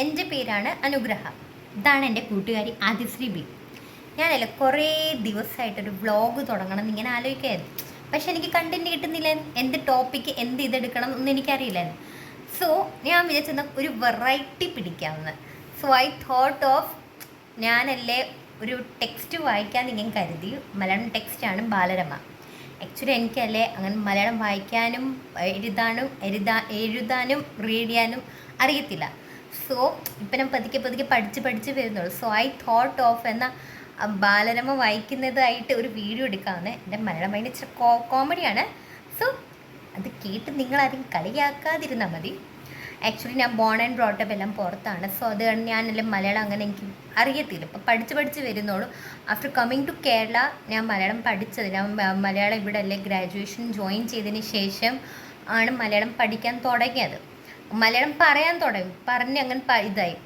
എൻ്റെ പേരാണ് അനുഗ്രഹ. ഇതാണ് എൻ്റെ കൂട്ടുകാരി ആദിശ്രീ ബി. ഞാനല്ല കുറേ ദിവസമായിട്ടൊരു വ്ളോഗ് തുടങ്ങണം എന്നിങ്ങനെ ആലോചിക്കായിരുന്നു. പക്ഷെ എനിക്ക് കണ്ടന്റ് കിട്ടുന്നില്ല. എന്ത് ടോപ്പിക്ക് എന്ത് ഇതെടുക്കണം എന്ന് എനിക്കറിയില്ലായിരുന്നു. സോ ഞാൻ വിചാരിച്ചെന്നാൽ ഒരു വെറൈറ്റി പിടിക്കാമെന്ന്. സോ ഐ തോട്ട് ഓഫ് ഞാനല്ലേ ഒരു ടെക്സ്റ്റ് വായിക്കാമെന്ന് ഞാൻ കരുതി. മലയാളം ടെക്സ്റ്റാണ് ബാലരമ. ആക്ച്വലി എനിക്കല്ലേ അങ്ങനെ മലയാളം വായിക്കാനും എഴുതാനും റീഡ് ചെയ്യാനും അറിയത്തില്ല. സോ ഇപ്പം ഞാൻ പതുക്കെ പഠിച്ച് വരുന്നുള്ളൂ. സോ ഐ തോട്ട് ഓഫ് എന്നാൽ ബാലരമ വായിക്കുന്നതായിട്ട് ഒരു വീഡിയോ എടുക്കാമെന്ന്. എൻ്റെ മലയാളം ഭയങ്കര ഇച്ചിരി കോമഡിയാണ്. സോ അത് കേട്ട് നിങ്ങളാരും കളിയാക്കാതിരുന്നാൽ മതി. ആക്ച്വലി ഞാൻ ബോൺ ആൻഡ് ബ്രോട്ടപ്പ് എല്ലാം പുറത്താണ്. സോ അത് ഞാനെല്ലാം മലയാളം അങ്ങനെ എനിക്ക് അറിയത്തില്ല. ഇപ്പം പഠിച്ച് വരുന്നുള്ളൂ. ആഫ്റ്റർ കമ്മിങ് ടു കേരള ഞാൻ മലയാളം പഠിച്ചത്. ഞാൻ മലയാളം ഇവിടെ അല്ലേ ഗ്രാജുവേഷൻ ജോയിൻ ചെയ്തതിന് ശേഷം ആണ് മലയാളം പഠിക്കാൻ തുടങ്ങിയത്. മലയാളം പറയാൻ തുടങ്ങി. അങ്ങനെ ഇതായി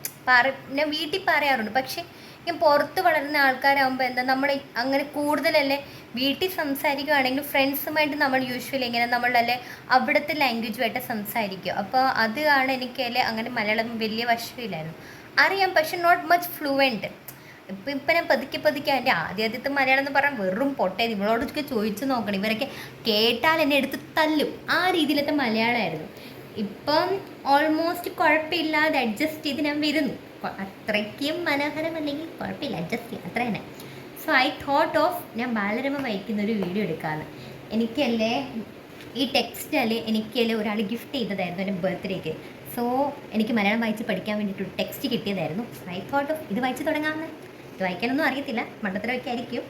ഞാൻ വീട്ടിൽ പറയാറുണ്ട്. പക്ഷേ ഞാൻ പുറത്ത് വളരുന്ന ആൾക്കാരാകുമ്പോൾ എന്താ നമ്മൾ അങ്ങനെ കൂടുതലല്ലേ വീട്ടിൽ സംസാരിക്കുകയാണെങ്കിൽ ഫ്രണ്ട്സുമായിട്ട് നമ്മൾ യൂഷ്വലി ഇങ്ങനെ നമ്മളല്ലേ അവിടുത്തെ ലാംഗ്വേജുമായിട്ട് സംസാരിക്കുക. അപ്പോൾ അതാണ് എനിക്കല്ലേ അങ്ങനെ മലയാളം വലിയ വശമില്ലായിരുന്നു. അറിയാം, പക്ഷെ നോട്ട് മച്ച് ഫ്ലുവൻറ്റ്. ഇപ്പം ഞാൻ പതുക്കെ എൻ്റെ ആദ്യത്തെ മലയാളം എന്ന് പറഞ്ഞാൽ വെറും പൊട്ടേ. ഇവളോടൊക്കെ ചോദിച്ചു നോക്കണം. ഇവരൊക്കെ കേട്ടാൽ എന്നെ എടുത്ത് തല്ലും. ആ രീതിയിലത്തെ മലയാളമായിരുന്നു. ഇപ്പം ഓൾമോസ്റ്റ് കുഴപ്പമില്ലാതെ അഡ്ജസ്റ്റ് ചെയ്ത് ഞാൻ വരുന്നു. അത്രയ്ക്കും മനോഹരമല്ലെങ്കിൽ കുഴപ്പമില്ല, അഡ്ജസ്റ്റ് ചെയ്യാം, അത്ര തന്നെ. സോ ഐ തോട്ട് ഓഫ് ഞാൻ ബാലരമ വായിക്കുന്നൊരു വീഡിയോ എടുക്കാമെന്ന്. എനിക്കല്ലേ ഈ ടെക്സ്റ്റ് അല്ലേ എനിക്കല്ലേ ഒരാൾ ഗിഫ്റ്റ് ചെയ്തതായിരുന്നു എൻ്റെ ബർത്ത്ഡേക്ക്. സോ എനിക്ക് മലയാളം വായിച്ച് പഠിക്കാൻ വേണ്ടിയിട്ട് ടെക്സ്റ്റ് കിട്ടിയതായിരുന്നു. സോ ഐ തോട്ട് ഓഫ് ഇത് വായിച്ച് തുടങ്ങാമെന്ന്. ഇത് വായിക്കാനൊന്നും അറിയത്തില്ല, മണ്ടത്തരമൊക്കെ ആയിരിക്കും.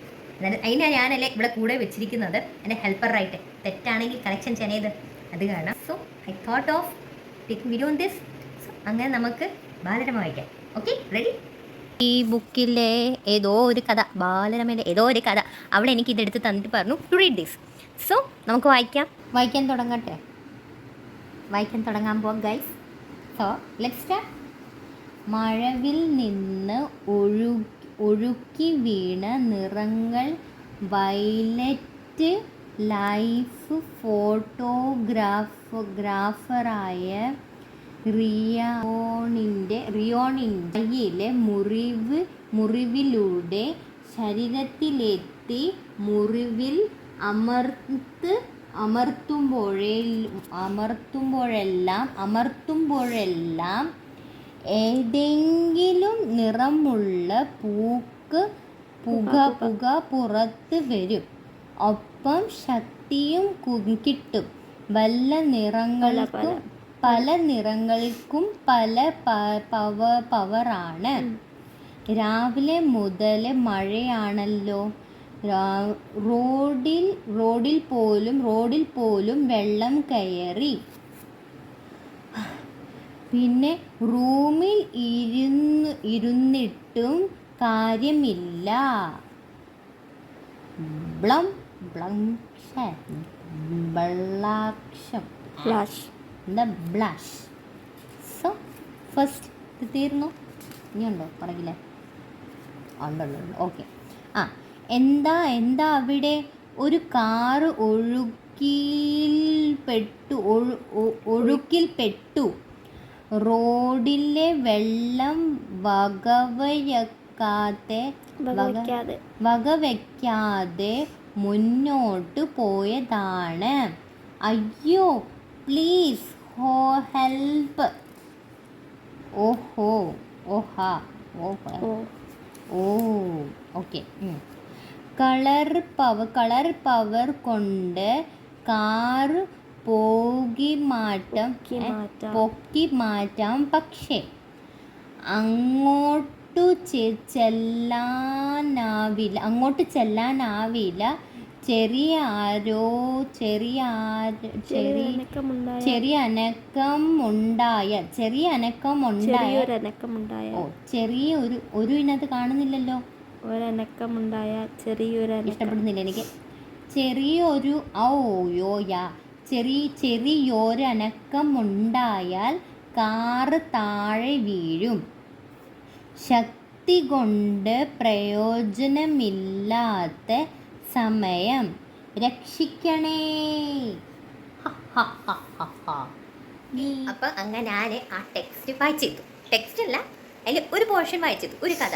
അതിനാണ് ഞാനല്ലേ ഇവിടെ കൂടെ വെച്ചിരിക്കുന്നത് എൻ്റെ ഹെൽപ്പറായിട്ട്. തെറ്റാണെങ്കിൽ കറക്ഷൻ ചെയ്ത് അത് കാണാം. So I thought of taking video on this. So അങ്ങനെ നമുക്ക് ബാലരമ വായിക്കാം. Okay, ready? ഈ ബുക്കിലെ ഏതോ ഒരു കഥ, ബാലരമയിലെ ഏതോ ഒരു കഥ അവൾ എനിക്ക് ഇതെടുത്ത് തന്നിട്ട് പറഞ്ഞു ടു റീഡ് ദിസ്. സോ നമുക്ക് വായിക്കാൻ തുടങ്ങട്ടെ. വായിക്കാൻ തുടങ്ങാൻ പോവാം ഗൈസ്. So let's start. മഴവിൽ നിന്ന് ഒഴുക്കി വീണ നിറങ്ങൾ. വയലറ്റ് ലൈഫ് ഫോട്ടോഗ്രാഫറായ റിയോണിൻ്റെ കയ്യിലെ മുറിവിലൂടെ ശരീരത്തിലെത്തി മുറിവിൽ അമർത്തുമ്പോഴെല്ലാം ഏതെങ്കിലും നിറമുള്ള പുക പുറത്ത് വരും. ഒപ്പം ശക്തിയും കിട്ടും. പല നിറങ്ങൾക്കും പല പവറാണ്. രാവിലെ മുതൽ മഴയാണല്ലോ. റോഡിൽ പോലും വെള്ളം കയറി. പിന്നെ റൂമിൽ ഇരുന്നിട്ടും കാര്യമില്ല. ബ്ലാഷ്. സോ ഫസ്റ്റ് ഇത് തീർന്നു. ഇനിയുണ്ടോ പറയില്ലേ? ഉണ്ടോ? ഓക്കെ. എന്താ അവിടെ ഒരു കാറ് ഒഴുക്കിൽപ്പെട്ടു. റോഡിലെ വെള്ളം വകവയ്ക്കാതെ മുന്നോട്ട് പോയതാണ്. അയ്യോ please help. Okay. Colour power കൊണ്ട് കാർ പൊക്കി മാറ്റാം. പക്ഷേ അങ്ങോട്ട് ചെല്ലാനാവില്ല. ചെറിയ ഇനത് കാണുന്നില്ലല്ലോ. ഇഷ്ടപ്പെടുന്നില്ല എനിക്ക്. ചെറിയൊരനക്കമുണ്ടായാൽ കാറ് താഴെ വീഴും. ശക്തി കൊണ്ട് പ്രയോജനമില്ലാത്ത സമയം രക്ഷിക്കണേ. അപ്പം അങ്ങനെ ഞാൻ ആ ടെക്സ്റ്റ് വായിച്ചു. ടെക്സ്റ്റ് അല്ല, അതിൽ ഒരു പോർഷൻ വായിച്ചത്, ഒരു കഥ.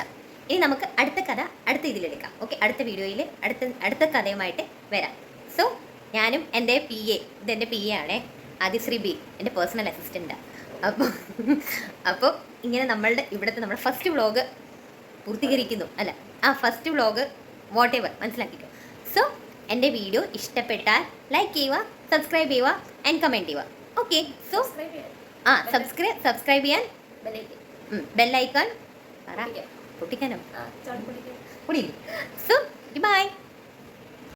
ഇനി നമുക്ക് അടുത്ത കഥ അടുത്ത ഇതിലെടുക്കാം. ഓക്കെ, അടുത്ത വീഡിയോയിൽ അടുത്ത കഥയുമായിട്ട് വരാം. സോ ഞാനും എൻ്റെ ഇതെൻ്റെ പി എ ആണേ, ആദിശ്രീ ബി, എൻ്റെ പേഴ്സണൽ അസിസ്റ്റൻ്റാണ്. അപ്പോൾ ഇങ്ങനെ നമ്മളുടെ ഇവിടുത്തെ നമ്മുടെ ഫസ്റ്റ് വ്ളോഗ് പൂർത്തീകരിക്കുന്നു. അല്ല, ആ ഫസ്റ്റ് വ്ളോഗ് വാട്ട് എവർ മനസ്സിലാക്കിക്കോ. സോ എൻ്റെ വീഡിയോ ഇഷ്ടപ്പെട്ടാൽ ലൈക്ക് ചെയ്യുക, സബ്സ്ക്രൈബ് ചെയ്യുക ആൻഡ് കമൻറ്റ് ചെയ്യുക. ഓക്കെ, സോ സബ്സ്ക്രൈബ് ചെയ്യാൻ ബെല്ലൈക്കൺ പൊട്ടിക്കാനോ പൊടി. So by.